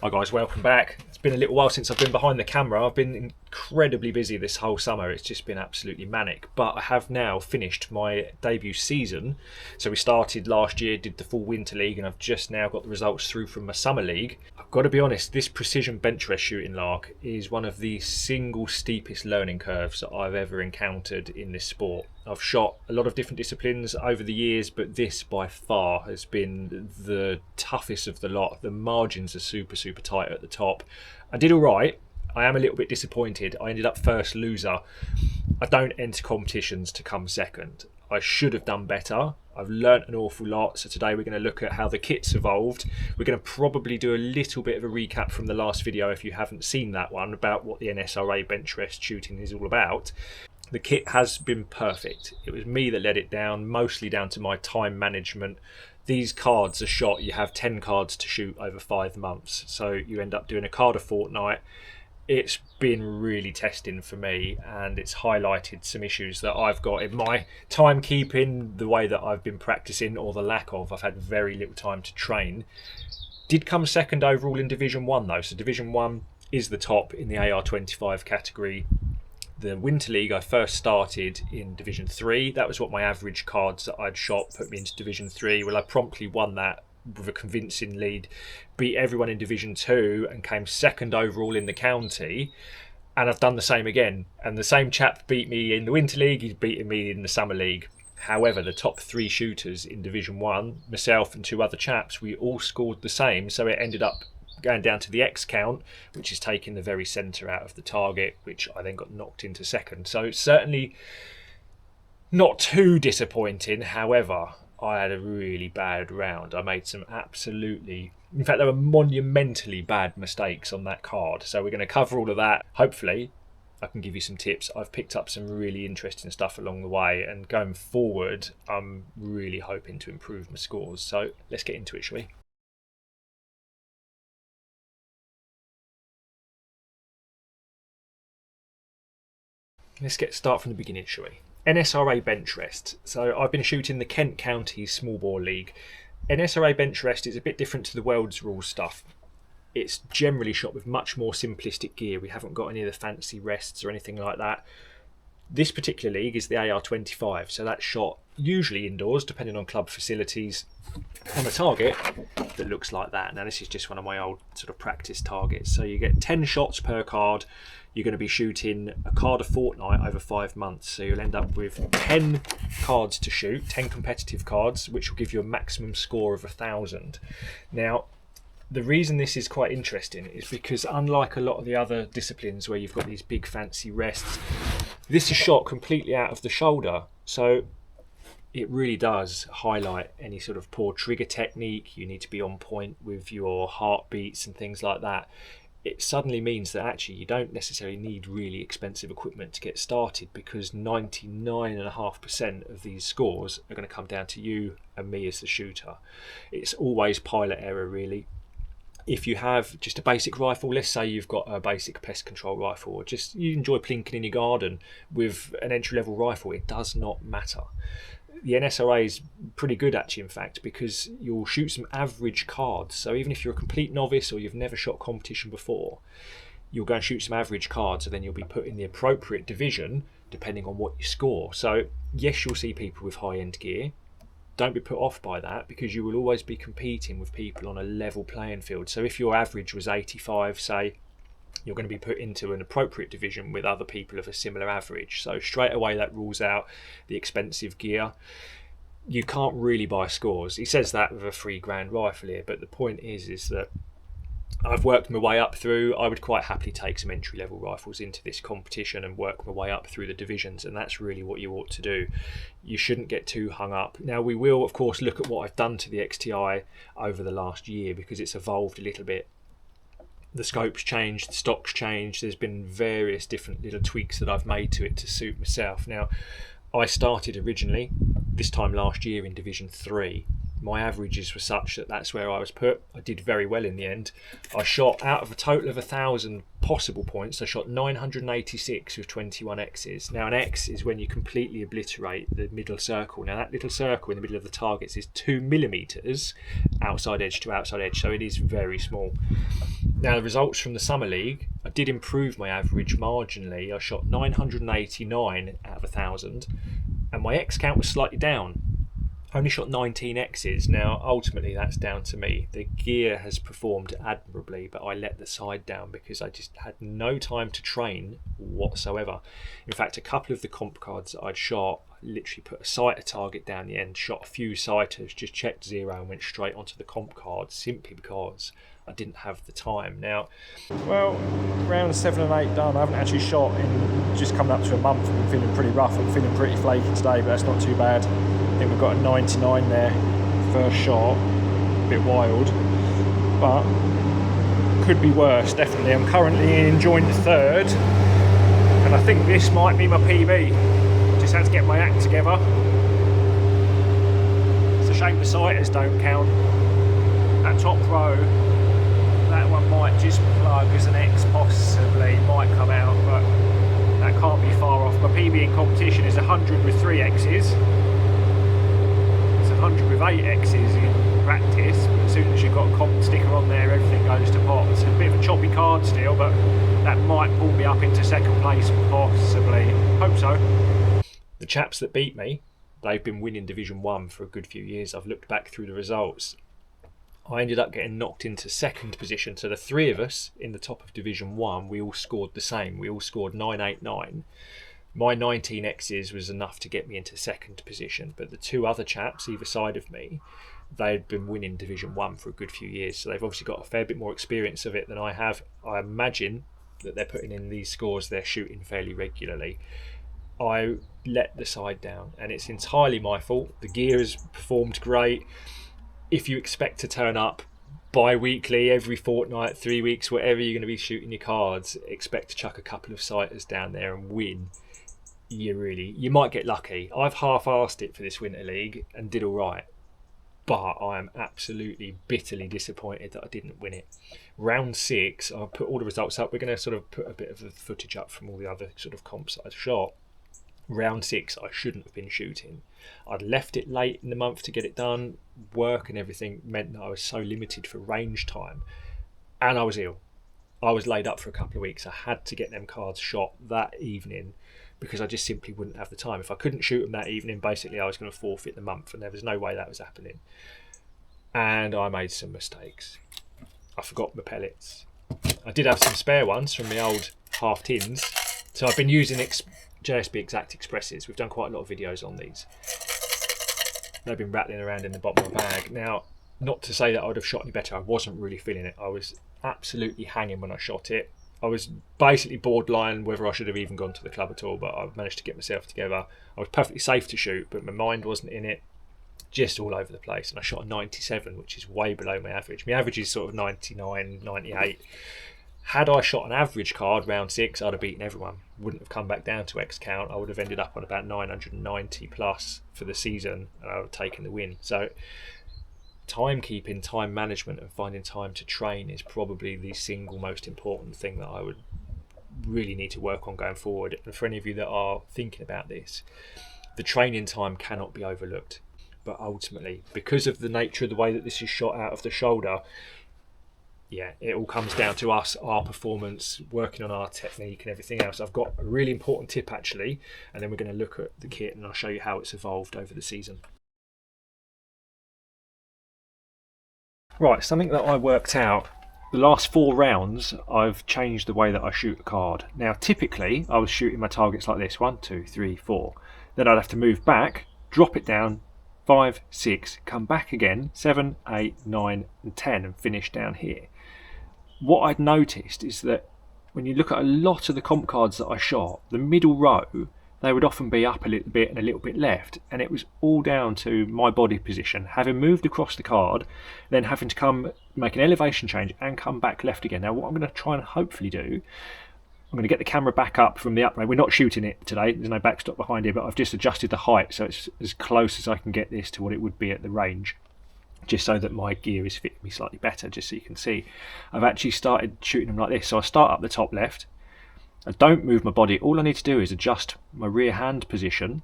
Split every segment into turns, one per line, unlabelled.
Hi guys, welcome back. It's been a little while since I've been behind the camera. I've been incredibly busy this whole summer. It's just been absolutely manic. But I have now finished my debut season. So we started last year, did the full winter league, and I've just now got the results through from my summer league. I've got to be honest, this precision bench rest shooting lark is one of the single steepest learning curves that I've ever encountered in this sport. I've shot a lot of different disciplines over the years, but this by far has been the toughest of the lot. The margins are super tight at the top. I did all right. I am a little bit disappointed. I ended up first loser. I don't enter competitions to come second. I should have done better. I've learnt an awful lot. So today we're going to look at how the kit's evolved. We're going to probably do a little bit of a recap from the last video if you haven't seen that one, about what the nsra bench rest shooting is all about. The kit has been perfect. It was me that let it down, mostly down to my time management. These cards are shot, you have 10 cards to shoot over 5 months, so you end up doing a card a fortnight. It's been really testing for me, and it's highlighted some issues that I've got in my timekeeping, the way that I've been practicing, or the lack of. I've had very little time to train. Did come second overall in Division 1 though, so Division 1 is the top in the AR25 category. The Winter League, I first started in Division 3. That was what my average cards that I'd shot put me into Division 3. Well, I promptly won that with a convincing lead, beat everyone in Division 2 and came second overall in the county. And I've done the same again. And the same chap beat me in the Winter League, he's beaten me in the Summer League. However, the top 3 shooters in Division 1, myself and 2 other chaps, we all scored the same. So it ended up going down to the X count, which is taking the very centre out of the target, which I then got knocked into second. So certainly not too disappointing. However, I had a really bad round. I made some absolutely, in fact, there were monumentally bad mistakes on that card. So we're going to cover all of that. Hopefully I can give you some tips. I've picked up some really interesting stuff along the way, and going forward I'm really hoping to improve my scores. So let's get into it, shall we? Let's start from the beginning, shall we? nsra bench rest. So I've been shooting the Kent County Small Bore League. nsra bench rest is a bit different to the world's rules stuff. It's generally shot with much more simplistic gear. We haven't got any of the fancy rests or anything like that. This particular league is the AR25, so that's shot usually indoors, depending on club facilities, on a target that looks like that. Now this is just one of my old sort of practice targets. So you get 10 shots per card. You're going to be shooting a card a fortnight over 5 months. So you'll end up with 10 cards to shoot, 10 competitive cards, which will give you a maximum score of 1,000. Now, the reason this is quite interesting is because unlike a lot of the other disciplines where you've got these big fancy rests, this is shot completely out of the shoulder. So it really does highlight any sort of poor trigger technique. You need to be on point with your heartbeats and things like that. It suddenly means that actually you don't necessarily need really expensive equipment to get started, because 99.5% of these scores are going to come down to you and me as the shooter. It's always pilot error, really. If you have just a basic rifle, let's say you've got a basic pest control rifle, or just you enjoy plinking in your garden with an entry-level rifle, it does not matter. The nsra is pretty good actually, in fact, because you'll shoot some average cards. So even if you're a complete novice or you've never shot competition before, you'll go and shoot some average cards, and then you'll be put in the appropriate division depending on what you score. So yes, you'll see people with high-end gear. Don't be put off by that, because you will always be competing with people on a level playing field. So if your average was 85, say, you're going to be put into an appropriate division with other people of a similar average. So straight away that rules out the expensive gear. You can't really buy scores. He says that with a $3,000 rifle here, but the point is that I've worked my way up through. I would quite happily take some entry-level rifles into this competition and work my way up through the divisions, and that's really what you ought to do. You shouldn't get too hung up. Now we will of course look at what I've done to the XTI over the last year, because it's evolved a little bit. The scope's changed, the stock's changed, there's been various different little tweaks that I've made to it to suit myself. Now, I started originally, this time last year, in Division 3. my averages were such that that's where I was put. I did very well in the end. I shot, out of a total of 1,000 possible points, I shot 986 with 21 X's. Now an X is when you completely obliterate the middle circle. Now that little circle in the middle of the targets is 2mm outside edge to outside edge, so it is very small. Now the results from the Summer League, I did improve my average marginally. I shot 989 out of 1,000 and my X count was slightly down. I only shot 19 X's. Now ultimately that's down to me. The gear has performed admirably, but I let the side down because I just had no time to train whatsoever. In fact, a couple of the comp cards that I'd shot, I literally put a sighter target down the end, shot a few sighters, just checked 0 and went straight onto the comp card simply because I didn't have the time. Now, well, round 7 and 8 done. I haven't actually shot in just coming up to a month. I've been feeling pretty rough. I'm feeling pretty flaky today, but that's not too bad. I think we've got a 99 there, first shot, a bit wild, but could be worse, definitely. I'm currently in joint 3rd, and I think this might be my PB. Just had to get my act together. It's a shame the sighters don't count. That top row, that one might just plug as an X possibly, might come out, but that can't be far off. My PB in competition is 100 with 3 X's. 100 with 8 X's in practice, but as soon as you've got a comp sticker on there, everything goes to pot. It's a bit of a choppy card still, but that might pull me up into 2nd place possibly. Hope so. The chaps that beat me, they've been winning Division 1 for a good few years. I've looked back through the results. I ended up getting knocked into 2nd position, so the 3 of us in the top of Division 1, we all scored the same. We all scored 989. My 19 X's was enough to get me into 2nd position, but the 2 other chaps either side of me, they'd been winning Division 1 for a good few years, so they've obviously got a fair bit more experience of it than I have. I imagine that they're putting in these scores they're shooting fairly regularly. I let the side down, and it's entirely my fault. The gear has performed great. If you expect to turn up bi-weekly, every fortnight, 3 weeks, whatever you're going to be shooting your cards, expect to chuck a couple of sighters down there and win. You might get lucky. I've half-arsed it for this Winter League and did all right, but I am absolutely bitterly disappointed that I didn't win it. Round 6, I'll put all the results up. We're going to sort of put a bit of the footage up from all the other sort of comps that I've shot. Round 6, I shouldn't have been shooting. I'd left it late in the month to get it done. Work and everything meant that I was so limited for range time, and I was ill. I was laid up for a couple of weeks. I had to get them cards shot that evening because I just simply wouldn't have the time. If I couldn't shoot them that evening, basically I was going to forfeit the month, and there was no way that was happening. And I made some mistakes. I forgot my pellets. I did have some spare ones from the old half tins, so I've been using JSB Exact Expresses. We've done quite a lot of videos on these. They've been rattling around in the bottom of my bag. Now, not to say that I would have shot any better, I wasn't really feeling it. I was absolutely hanging when I shot it. I was basically borderline whether I should have even gone to the club at all, but I managed to get myself together. I was perfectly safe to shoot, but my mind wasn't in it, just all over the place. And I shot a 97, which is way below my average. My average is sort of 99, 98. Had I shot an average card round 6, I'd have beaten everyone. Wouldn't have come back down to X count. I would have ended up on about 990 plus for the season, and I would have taken the win. So timekeeping, time management, and finding time to train is probably the single most important thing that I would really need to work on going forward. And for any of you that are thinking about this, the training time cannot be overlooked. But ultimately, because of the nature of the way that this is shot out of the shoulder, yeah, it all comes down to us, our performance, working on our technique and everything else. I've got a really important tip actually, and then we're going to look at the kit and I'll show you how it's evolved over the season. Right, something that I worked out, the last 4 rounds I've changed the way that I shoot a card. Now typically I was shooting my targets like this, 1, 2, 3, 4. Then I'd have to move back, drop it down, 5, 6, come back again, 7, 8, 9 and 10 and finish down here. What I'd noticed is that when you look at a lot of the comp cards that I shot, the middle row, they would often be up a little bit and a little bit left, and it was all down to my body position, having moved across the card, then having to come make an elevation change and come back left again. Now what I'm going to try and hopefully do, I'm going to get the camera back up from the upright. We're not shooting it today, there's no backstop behind here, but I've just adjusted the height so it's as close as I can get this to what it would be at the range. just so that my gear is fitting me slightly better, just so you can see. I've actually started shooting them like this. So I start up the top left. I don't move my body. All I need to do is adjust my rear hand position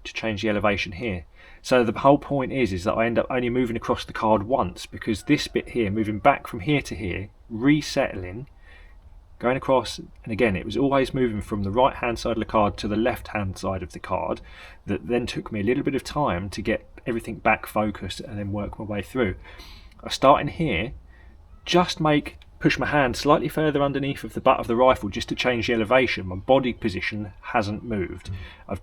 to change the elevation here. So the whole point is that I end up only moving across the card once, because this bit here, moving back from here to here, resettling, going across, and again it was always moving from the right hand side of the card to the left hand side of the card. That then took me a little bit of time to get everything back focused and then work my way through. I start in here, just push my hand slightly further underneath of the butt of the rifle just to change the elevation. My body position hasn't moved. I've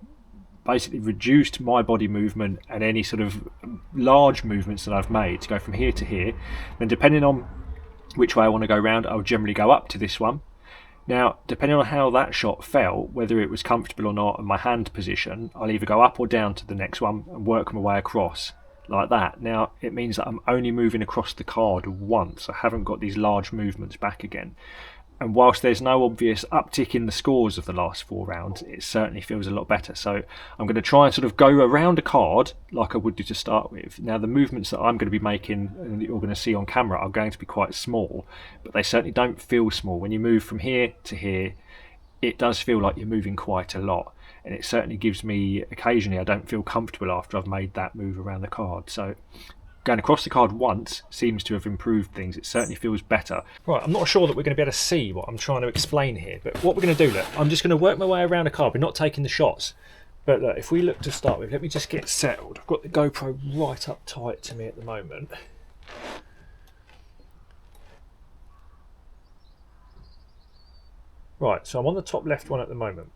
basically reduced my body movement and any sort of large movements that I've made to go from here to here. Then depending on which way I want to go round, I'll generally go up to this one. Now, depending on how that shot fell, whether it was comfortable or not, and my hand position, I'll either go up or down to the next one and work my way across like that. Now, it means that I'm only moving across the card once. I haven't got these large movements back again. And whilst there's no obvious uptick in the scores of the last 4 rounds, it certainly feels a lot better. So I'm going to try and sort of go around a card like I would do to start with. Now, the movements that I'm going to be making and that you're going to see on camera are going to be quite small, but they certainly don't feel small. When you move from here to here, it does feel like you're moving quite a lot. And it certainly gives me, occasionally I don't feel comfortable after I've made that move around the card. So going across the card once seems to have improved things. It certainly feels better. Right, I'm not sure that we're going to be able to see what I'm trying to explain here, but what we're going to do, look, I'm just going to work my way around a card. We're not taking the shots. But look, if we look to start with, let me just get settled. I've got the GoPro right up tight to me at the moment. Right, so I'm on the top left one at the moment.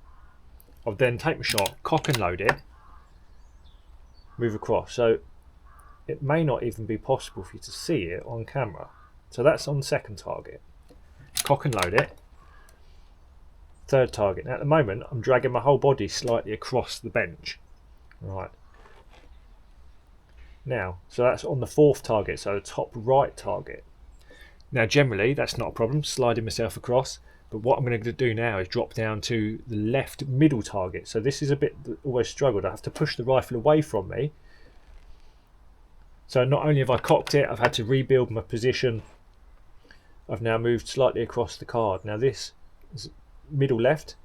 I'll then take my shot, cock and load it, move across. So it may not even be possible for you to see it on camera. So that's on the second target. Cock and load it. Third target. Now at the moment I'm dragging my whole body slightly across the bench. Right. Now, so that's on the fourth target, so the top right target. Now generally that's not a problem, sliding myself across. But what I'm going to do now is drop down to the left middle target. So this is a bit that always struggled. I have to push the rifle away from me. So not only have I cocked it, I've had to rebuild my position. I've now moved slightly across the card. Now this is middle left.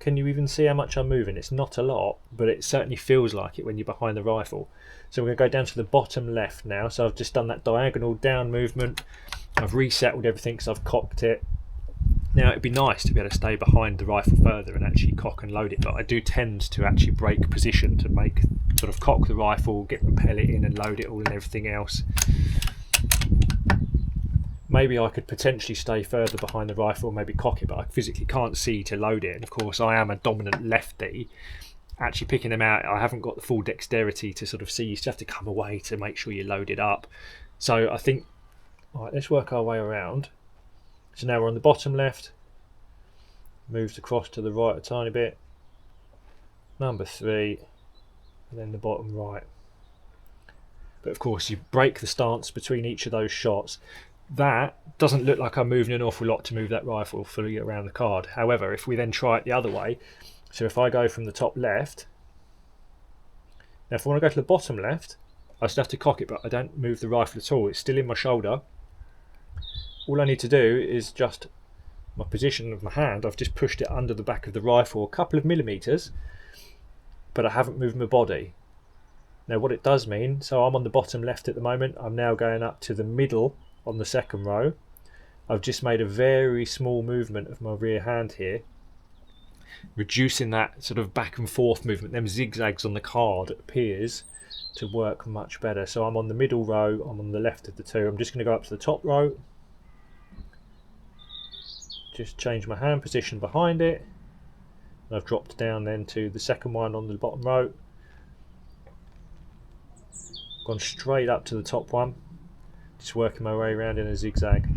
Can you even see how much I'm moving? It's not a lot, but it certainly feels like it when you're behind the rifle. So we're going to go down to the bottom left now. So I've just done that diagonal down movement. I've resettled everything because I've cocked it. Now it'd be nice to be able to stay behind the rifle further and actually cock and load it, but I do tend to actually break position to sort of cock the rifle, get my pellet in and load it all and everything else. Maybe I could potentially stay further behind the rifle, maybe cock it, but I physically can't see to load it. And of course I am a dominant lefty. Actually picking them out, I haven't got the full dexterity to sort of see. You still have to come away to make sure you load it up. So I think, all right, let's work our way around. So now we're on the bottom left, moves across to the right a tiny bit, number 3, and then the bottom right. But of course you break the stance between each of those shots. That doesn't look like I'm moving an awful lot to move that rifle fully around the card. However, if we then try it the other way, so if I go from the top left, now if I want to go to the bottom left, I still have to cock it, but I don't move the rifle at all. It's still in my shoulder. All I need to do is just my position of my hand. I've just pushed it under the back of the rifle a couple of millimeters, but I haven't moved my body. Now what it does mean, so I'm on the bottom left at the moment, I'm now going up to the middle on the second row. I've just made a very small movement of my rear hand here, reducing that sort of back and forth movement. Them zigzags on the card appears to work much better. So I'm on the middle row, I'm on the left of the two. I'm just going to go up to the top row, just change my hand position behind it, and I've dropped down then to the second one on the bottom row, gone straight up to the top one, just working my way around in a zigzag.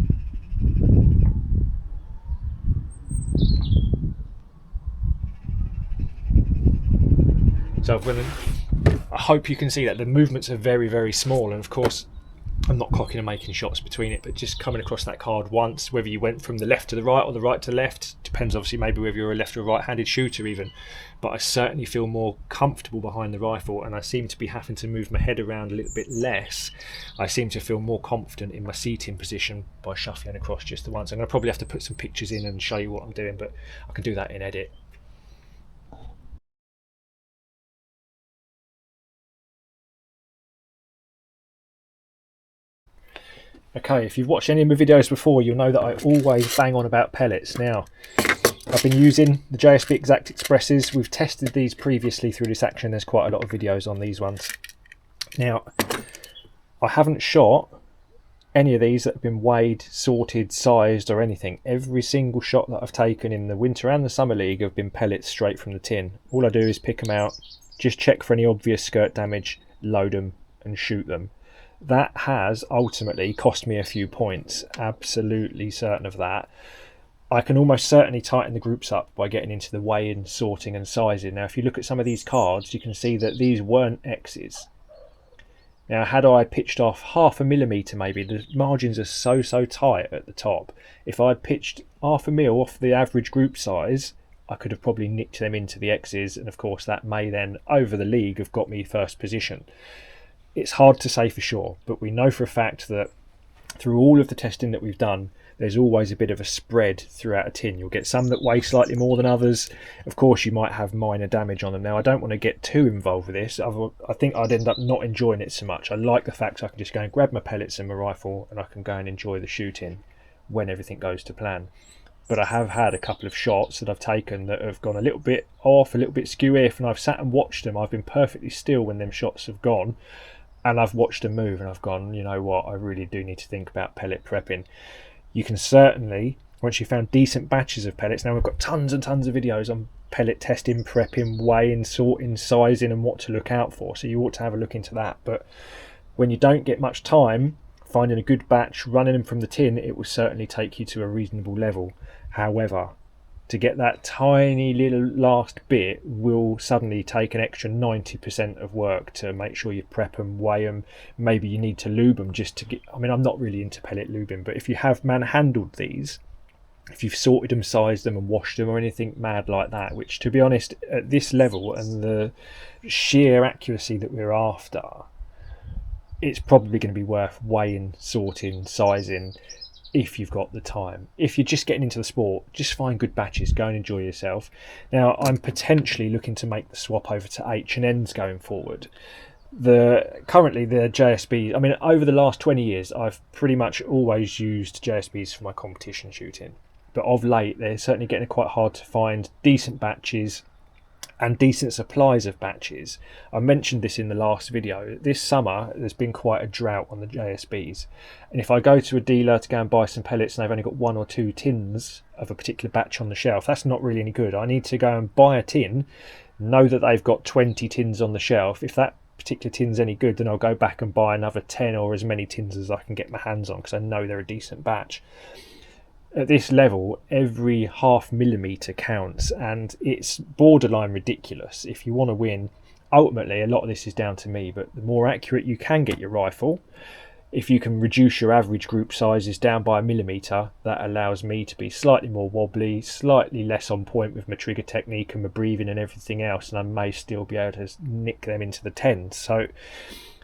So I hope you can see that the movements are very, very small, and of course I'm not cocking and making shots between it, but just coming across that card once, whether you went from the left to the right or the right to the left, depends obviously maybe whether you're a left or right-handed shooter even, but I certainly feel more comfortable behind the rifle, and I seem to be having to move my head around a little bit less. I seem to feel more confident in my seating position by shuffling across just the once. I'm going to probably have to put some pictures in and show you what I'm doing, but I can do that in edit. Okay, if you've watched any of my videos before, you'll know that I always bang on about pellets. Now, I've been using the JSB Exact Expresses. We've tested these previously through this action. There's quite a lot of videos on these ones. Now, I haven't shot any of these that have been weighed, sorted, sized or anything. Every single shot that I've taken in the Winter and the Summer League have been pellets straight from the tin. All I do is pick them out, just check for any obvious skirt damage, load them and shoot them. That has ultimately cost me a few points, absolutely certain of that. I can almost certainly tighten the groups up by getting into the weighing, sorting and sizing. Now if you look at some of these cards, you can see that these weren't X's. Now had I pitched off 0.5 millimetre maybe, the margins are so tight at the top. If I'd pitched 0.5 mil off the average group size, I could have probably nicked them into the X's, and of course that may then over the league have got me first position. It's hard to say for sure, but we know for a fact that through all of the testing that we've done, there's always a bit of a spread throughout a tin. You'll get some that weigh slightly more than others. Of course, you might have minor damage on them. Now, I don't want to get too involved with this. I think I'd end up not enjoying it so much. I like the fact I can just go and grab my pellets and my rifle and I can go and enjoy the shooting when everything goes to plan. But I have had a couple of shots that I've taken that have gone a little bit off, a little bit skew-if, and I've sat and watched them. I've been perfectly still when them shots have gone. And I've watched them move and I've gone, you know what, I really do need to think about pellet prepping. You can certainly, once you've found decent batches of pellets, now we've got tons and tons of videos on pellet testing, prepping, weighing, sorting, sizing and what to look out for. So you ought to have a look into that. But when you don't get much time, finding a good batch, running them from the tin, it will certainly take you to a reasonable level. However, to get that tiny little last bit will suddenly take an extra 90% of work to make sure you prep them, weigh them. Maybe you need to lube them just to get, I mean, I'm not really into pellet lubing, but if you have manhandled these, if you've sorted them, sized them and washed them or anything mad like that, which to be honest, at this level and the sheer accuracy that we're after, it's probably going to be worth weighing, sorting, sizing, if you've got the time. If you're just getting into the sport, just find good batches, go and enjoy yourself. Now I'm potentially looking to make the swap over to H&Ns going forward. Currently the JSBs, I mean over the last 20 years I've pretty much always used JSBs for my competition shooting, but of late they're certainly getting quite hard to find decent batches and decent supplies of batches. I mentioned this in the last video. This summer there's been quite a drought on the JSBs, and if I go to a dealer to go and buy some pellets and they've only got 1 or 2 tins of a particular batch on the shelf, that's not really any good. I need to go and buy a tin, know that they've got 20 tins on the shelf. If that particular tin's any good, then I'll go back and buy another 10 or as many tins as I can get my hands on, because I know they're a decent batch. At this level, every 0.5 millimetre counts, and it's borderline ridiculous. If you want to win, ultimately a lot of this is down to me, but the more accurate you can get your rifle, if you can reduce your average group sizes down by 1 millimetre, that allows me to be slightly more wobbly, slightly less on point with my trigger technique and my breathing and everything else, and I may still be able to nick them into the 10s. So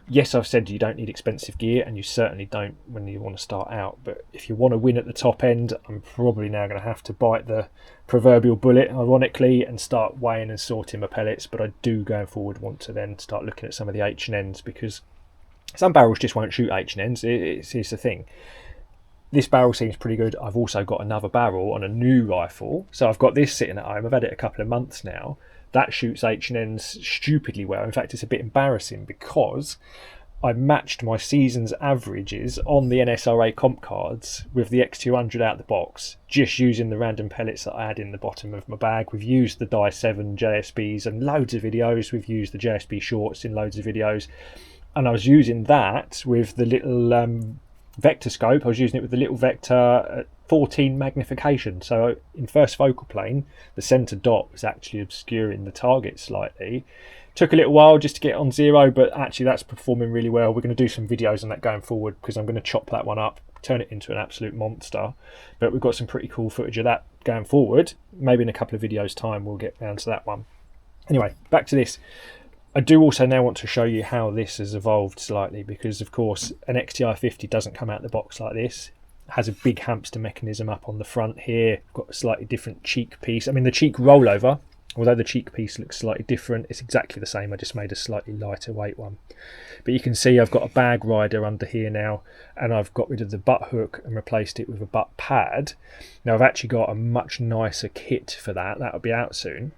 yes, I've said you don't need expensive gear, and you certainly don't when you want to start out, but if you want to win at the top end, I'm probably now going to have to bite the proverbial bullet, ironically, and start weighing and sorting my pellets. But I do going forward want to then start looking at some of the H&Ns, because some barrels just won't shoot H&Ns. It's the thing. This barrel seems pretty good. I've also got another barrel on a new rifle, so I've got this sitting at home. I've had it a couple of months now. That shoots H&Ns stupidly well. In fact, it's a bit embarrassing because I matched my season's averages on the NSRA comp cards with the X200 out the box, just using the random pellets that I had in the bottom of my bag. We've used the Die 7 JSBs and loads of videos. We've used the JSB shorts in loads of videos. And I was using that with the little vector scope. I was using it with the little vector at 14 magnification. So in first focal plane, the center dot was actually obscuring the target slightly. Took a little while just to get on 0, but actually that's performing really well. We're going to do some videos on that going forward because I'm going to chop that one up, turn it into an absolute monster. But we've got some pretty cool footage of that going forward. Maybe in a couple of videos time we'll get down to that one. Anyway, back to this. I do also now want to show you how this has evolved slightly, because of course an XTI 50 doesn't come out the box like this. It has a big hamster mechanism up on the front here. Got a slightly different cheek piece. I mean, the cheek rollover, although the cheek piece looks slightly different, it's exactly the same. I just made a slightly lighter weight one. But you can see I've got a bag rider under here now, and I've got rid of the butt hook and replaced it with a butt pad. Now I've actually got a much nicer kit for that. That'll be out soon.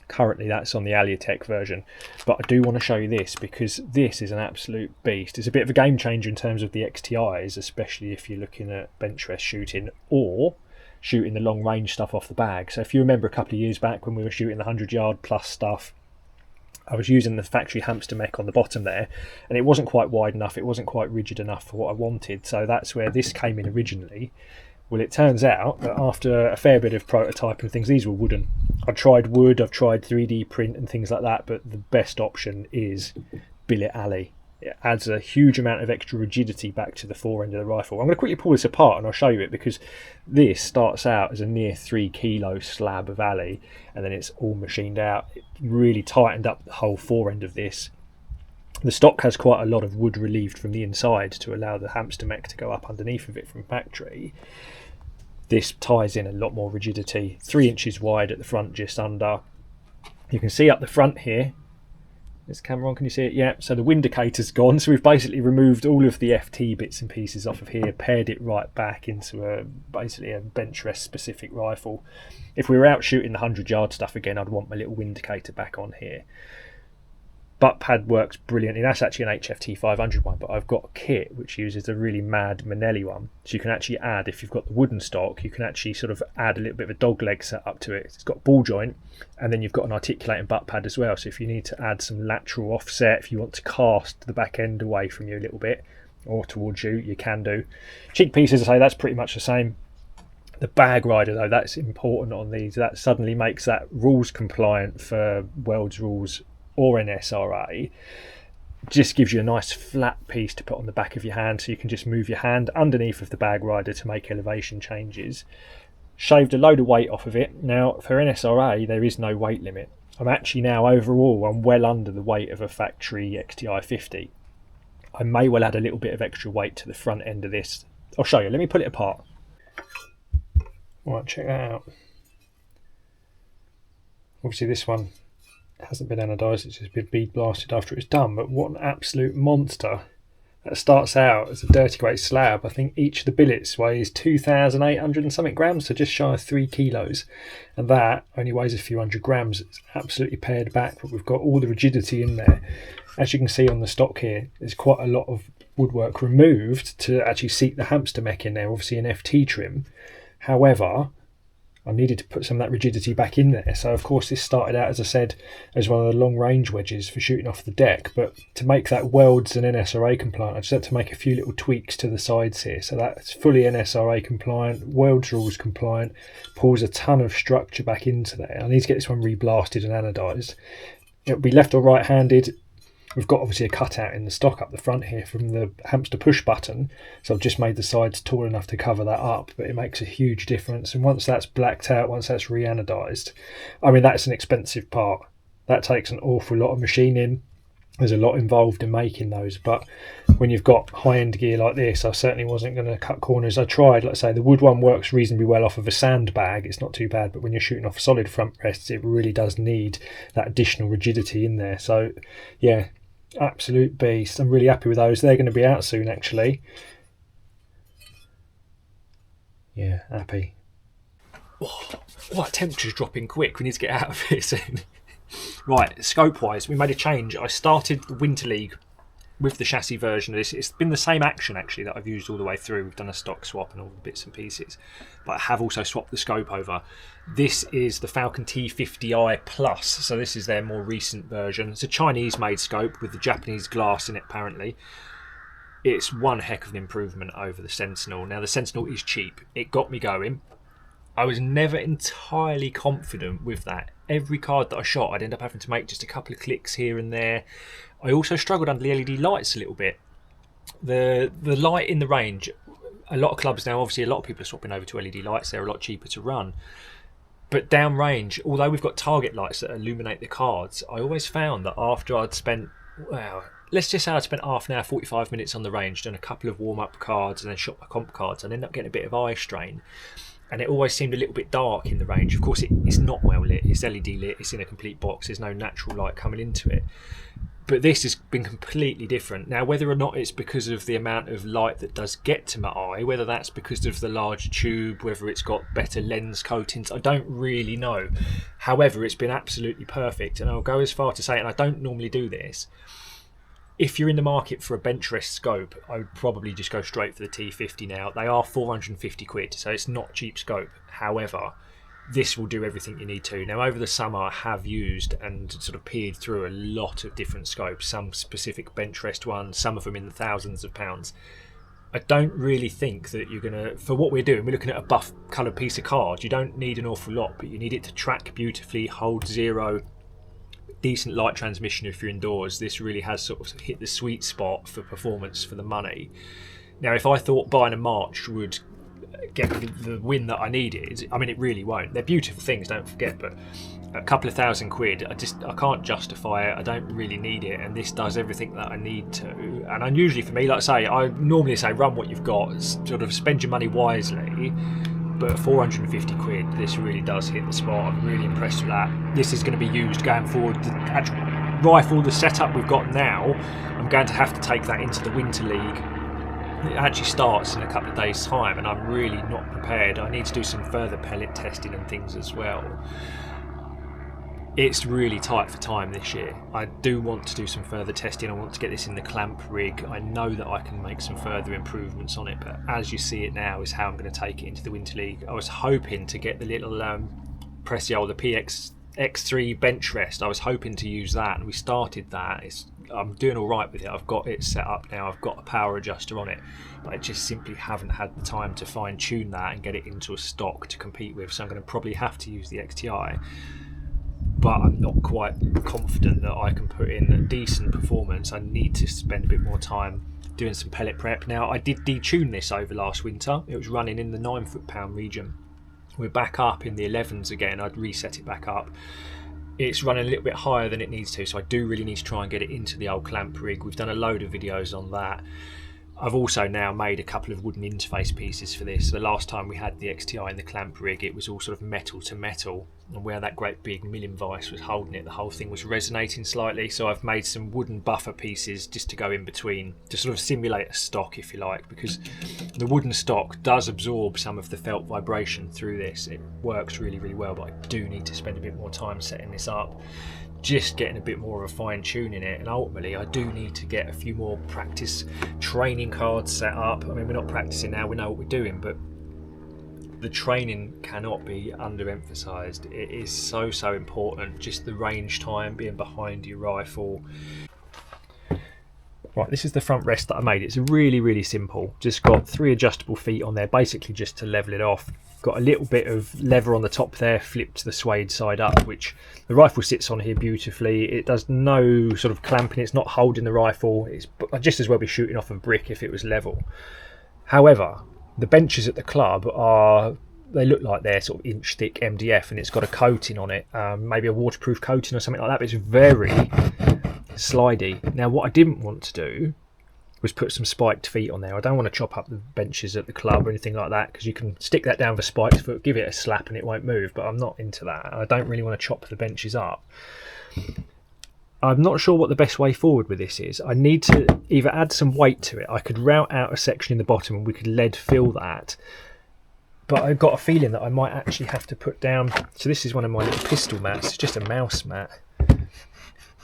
Currently that's on the Aliatech version, but I do want to show you this because this is an absolute beast. It's a bit of a game changer in terms of the XTIs, especially if you're looking at bench rest shooting or shooting the long range stuff off the bag. So if you remember a couple of years back when we were shooting the 100-yard plus stuff, I was using the factory hamster mech on the bottom there, and it wasn't quite wide enough, it wasn't quite rigid enough for what I wanted, so that's where this came in originally. Well, it turns out that after a fair bit of prototyping things, these were wooden. I've tried wood, I've tried 3D print and things like that, but the best option is billet alley. It adds a huge amount of extra rigidity back to the fore end of the rifle. I'm going to quickly pull this apart and I'll show you it, because this starts out as a near 3 kilo slab of alley, and then it's all machined out. It really tightened up the whole fore end of this. The stock has quite a lot of wood relieved from the inside to allow the hamster mech to go up underneath of it from factory. This ties in a lot more rigidity, 3 inches wide at the front, just under. You can see up the front here, this camera on, can you see it? Yeah, so the windicator's gone, so we've basically removed all of the FT bits and pieces off of here, paired it right back into basically a bench rest specific rifle. If we were out shooting the 100-yard stuff again, I'd want my little windicator back on here. Butt pad works brilliantly. That's actually an HFT 500 one, but I've got a kit which uses a really mad Manelli one. So you can actually add, if you've got the wooden stock, you can actually sort of add a little bit of a dog leg set up to it. It's got a ball joint, and then you've got an articulating butt pad as well. So if you need to add some lateral offset, if you want to cast the back end away from you a little bit, or towards you, you can do. Cheek pieces, I say, that's pretty much the same. The bag rider though, that's important on these. That suddenly makes that rules compliant for World's Rules or nsra. Just gives you a nice flat piece to put on the back of your hand, so you can just move your hand underneath of the bag rider to make elevation changes. Shaved a load of weight off of it. Now for nsra there is no weight limit. I'm actually now overall I'm well under the weight of a factory XTI 50. I may well add a little bit of extra weight to the front end of this. I'll show you, let me pull it apart. Right, check that out. Obviously this one hasn't been anodised, it's just been bead blasted after it's done, but what an absolute monster. That starts out as a dirty grey slab. I think each of the billets weighs 2,800 and something grams, so just shy of 3 kilos, and that only weighs a few hundred grams. It's absolutely pared back, but we've got all the rigidity in there. As you can see on the stock here, there's quite a lot of woodwork removed to actually seat the hamster mech in there, obviously an FT trim. However, I needed to put some of that rigidity back in there. So of course this started out, as I said, as one of the long range wedges for shooting off the deck, but to make that Worlds and NSRA compliant, I just had to make a few little tweaks to the sides here. So that's fully NSRA compliant, Worlds rules compliant, pulls a ton of structure back into there. I need to get this one reblasted and anodised. It'll be left or right handed. We've got obviously a cutout in the stock up the front here from the hamster push button, so I've just made the sides tall enough to cover that up, but it makes a huge difference. And once that's blacked out, once that's re-anodised, I mean, that's an expensive part. That takes an awful lot of machining. There's a lot involved in making those, but when you've got high-end gear like this, I certainly wasn't going to cut corners. I tried, like I say, the wood one works reasonably well off of a sandbag, it's not too bad, but when you're shooting off solid front rests, it really does need that additional rigidity in there. So yeah, absolute beast. I'm really happy with those. They're going to be out soon actually. Yeah, happy. Oh, that temperature's dropping quick. We need to get out of here soon. Right, scope wise, we made a change. I started the Winter League with the chassis version of this. It's been the same action actually that I've used all the way through. We've done a stock swap and all the bits and pieces, but I have also swapped the scope over. This is the Falcon T50i Plus, so this is their more recent version. It's a Chinese made scope with the Japanese glass in it apparently. It's one heck of an improvement over the Sentinel. Now the Sentinel is cheap, it got me going. I was never entirely confident with that every card that I shot, I'd end up having to make just a couple of clicks here and there. I also struggled under the LED lights a little bit. The light in the range, a lot of clubs now, obviously a lot of people are swapping over to LED lights. They're a lot cheaper to run. But downrange, although we've got target lights that illuminate the cards, I always found that after I'd spent, well, let's just say I'd spent half an hour, 45 minutes on the range, done a couple of warm-up cards and then shot my comp cards, I'd end up getting a bit of eye strain. And it always seemed a little bit dark in the range. Of course, it's not well lit, it's LED lit, it's in a complete box, there's no natural light coming into it. But this has been completely different. Now, whether or not it's because of the amount of light that does get to my eye, whether that's because of the larger tube, whether it's got better lens coatings, I don't really know. However, it's been absolutely perfect. And I'll go as far to say, and I don't normally do this, if you're in the market for a benchrest scope, I would probably just go straight for the T50 now. They are 450 quid, so it's not cheap scope. However, this will do everything you need to. Now, over the summer, I have used and sort of peered through a lot of different scopes, some specific benchrest ones, some of them in the thousands of pounds. I don't really think that you're going to, for what we're doing, we're looking at a buff coloured piece of card. You don't need an awful lot, but you need it to track beautifully, hold zero, decent light transmission if you're indoors. This really has sort of hit the sweet spot for performance for the money. Now, if I thought buying a March would get the win that I needed, I mean, it really won't. They're beautiful things, don't forget, but a couple of £1,000, I can't justify it. I don't really need it, and this does everything that I need to. And unusually for me, like I say, I normally say run what you've got, sort of spend your money wisely, but 450 quid, this really does hit the spot. I'm really impressed with that. This is going to be used going forward. The actual rifle, the setup we've got now, I'm going to have to take that into the Winter League. It actually starts in a couple of days' time, and I'm really not prepared. I need to do some further pellet testing and things as well. It's really tight for time this year. I do want to do some further testing. I want to get this in the clamp rig. I know that I can make some further improvements on it, but as you see it now is how I'm going to take it into the Winter League. I was hoping to get the little Precio, the PX X3 benchrest. I was hoping to use that, and we started that. I'm doing all right with it. I've got it set up now. I've got a power adjuster on it, but I just simply haven't had the time to fine tune that and get it into a stock to compete with. So I'm going to probably have to use the XTI, but I'm not quite confident that I can put in a decent performance. I need to spend a bit more time doing some pellet prep. Now, I did detune this over last winter. It was running in the 9 foot-pound region. We're back up in the 11s again. I'd reset it back up. It's running a little bit higher than it needs to, so I do really need to try and get it into the old clamp rig. We've done a load of videos on that. I've also now made a couple of wooden interface pieces for this. The last time we had the XTI in the clamp rig, it was all sort of metal to metal, and where that great big milling vise was holding it, the whole thing was resonating slightly. So I've made some wooden buffer pieces just to go in between, to sort of simulate a stock, if you like, because the wooden stock does absorb some of the felt vibration through this. It works really, really well, but I do need to spend a bit more time setting this up, just getting a bit more of a fine tune in it. And ultimately I do need to get a few more practice training cards set up. I mean, we're not practicing now, we know what we're doing, but the training cannot be underemphasized. It is so important. Just the range time, being behind your rifle. Right, this is the front rest that I made. It's really simple. Just got 3 adjustable feet on there, basically just to level it off. Got a little bit of leather on the top there, flipped the suede side up, which the rifle sits on here beautifully. It does no sort of clamping, it's not holding the rifle. It's just as well be shooting off a brick if it was level. However, the benches at the club they look like they're sort of inch thick MDF, and it's got a coating on it, maybe a waterproof coating or something like that, but it's very slidey. Now, what I didn't want to do was put some spiked feet on there. I don't want to chop up the benches at the club or anything like that, because you can stick that down with a spiked foot, give it a slap and it won't move, but I'm not into that. I don't really want to chop the benches up. I'm not sure what the best way forward with this is. I need to either add some weight to it. I could route out a section in the bottom and we could lead fill that, but I've got a feeling that I might actually have to put down, so this is one of my little pistol mats, it's just a mouse mat,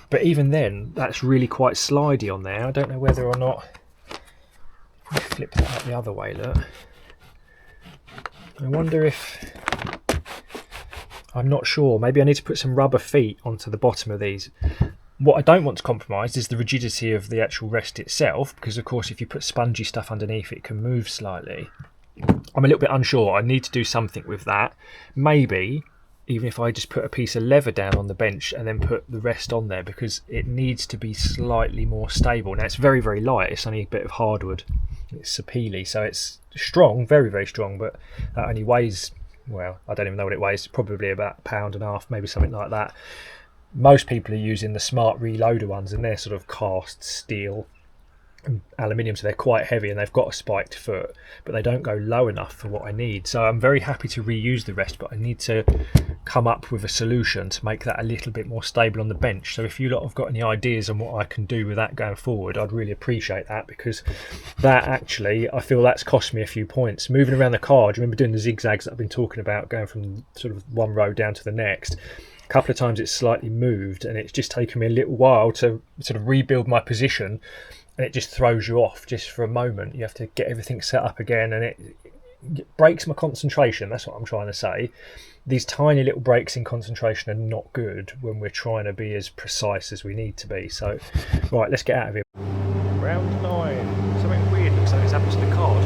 but even then that's really quite slidey on there. I don't know whether or not, let me flip that up the other way, look. I wonder if, I'm not sure, maybe I need to put some rubber feet onto the bottom of these. What I don't want to compromise is the rigidity of the actual rest itself, because of course if you put spongy stuff underneath it can move slightly. I'm a little bit unsure. I need to do something with that. Maybe even if I just put a piece of leather down on the bench and then put the rest on there, because it needs to be slightly more stable. Now it's very, very light, it's only a bit of hardwood, it's sapele, so it's strong, very, very strong, but that only weighs, well, I don't even know what it weighs, probably about a pound and a half, maybe something like that. Most people are using the smart reloader ones, and they're sort of cast steel and aluminium, so they're quite heavy and they've got a spiked foot, but they don't go low enough for what I need. So I'm very happy to reuse the rest, but I need to come up with a solution to make that a little bit more stable on the bench. So if you lot have got any ideas on what I can do with that going forward, I'd really appreciate that, because that actually, I feel that's cost me a few points. Moving around the card, remember doing the zigzags that I've been talking about, going from sort of one row down to the next, a couple of times it's slightly moved, and it's just taken me a little while to sort of rebuild my position, and it just throws you off just for a moment. You have to get everything set up again, and it breaks my concentration. That's what I'm trying to say. These tiny little breaks in concentration are not good when we're trying to be as precise as we need to be. So, right, let's get out of here. Round 9. Something weird looks like it's happened to the card.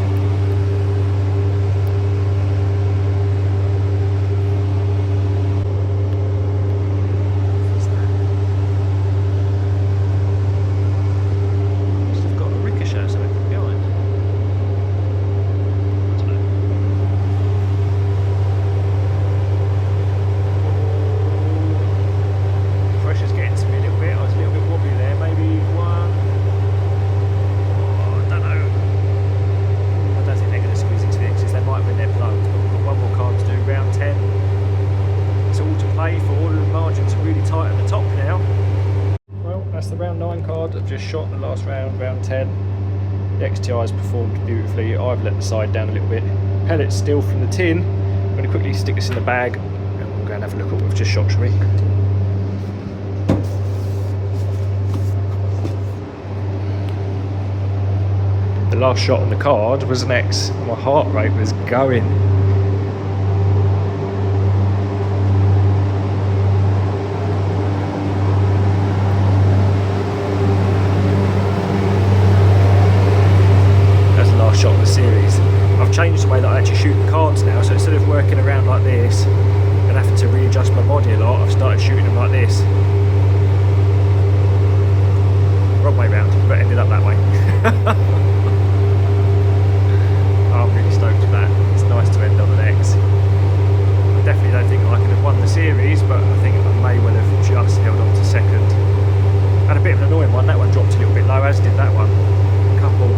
I've just shot the last round, round 10. The XTI's performed beautifully. I've let the side down a little bit. Pellets still from the tin. I'm going to quickly stick this in the bag and we'll go and have a look at what we've just shot, shall we? The last shot on the card was an X. My heart rate was going. Shot of the series. I've changed the way that I actually shoot the cards now, so instead of working around like this and having to readjust my body a lot, I've started shooting them like this. Wrong way round, but ended up that way. I'm really stoked with that. It's nice to end on an X. I definitely don't think I could have won the series, but I think I may well have just held on to second. Had a bit of an annoying one, that one dropped a little bit low, as did that one. A couple.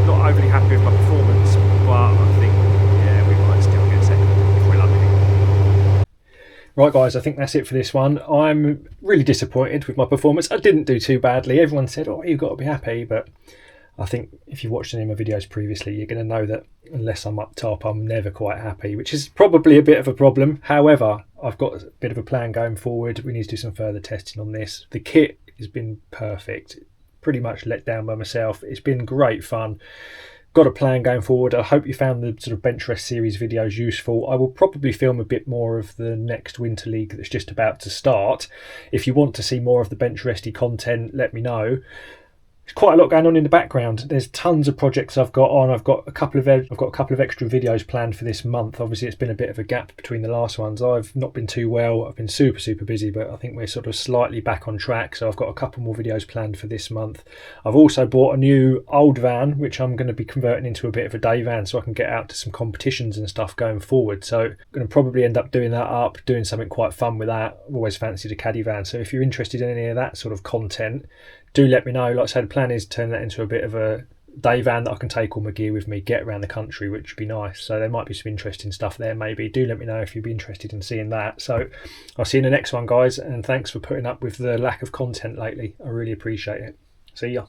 Not overly happy with my performance, but I think, yeah, we might still get second if we're lucky. Right guys, I think that's it for this one. I'm really disappointed with my performance. I didn't do too badly. Everyone said, oh, you've got to be happy, but I think if you watched any of my videos previously, you're going to know that unless I'm up top, I'm never quite happy, which is probably a bit of a problem. However, I've got a bit of a plan going forward. We need to do some further testing on this. The kit has been perfect. Pretty much let down by myself. It's been great fun. Got a plan going forward. I hope you found the sort of bench rest series videos useful. I will probably film a bit more of the next winter league that's just about to start. If you want to see more of the bench resty content, let me know. There's quite a lot going on in the background. There's tons of projects I've got on. I've got a couple of extra videos planned for this month. Obviously, it's been a bit of a gap between the last ones. I've not been too well. I've been super busy, but I think we're sort of slightly back on track. So I've got a couple more videos planned for this month. I've also bought a new old van, which I'm going to be converting into a bit of a day van, so I can get out to some competitions and stuff going forward. So I'm going to probably end up doing that up, doing something quite fun with that. I've always fancied a caddy van. So if you're interested in any of that sort of content, do let me know. Like I said, the plan is to turn that into a bit of a day van that I can take all my gear with me, get around the country, which would be nice. So there might be some interesting stuff there maybe. Do let me know if you'd be interested in seeing that. So I'll see you in the next one, guys, and thanks for putting up with the lack of content lately. I really appreciate it. See ya.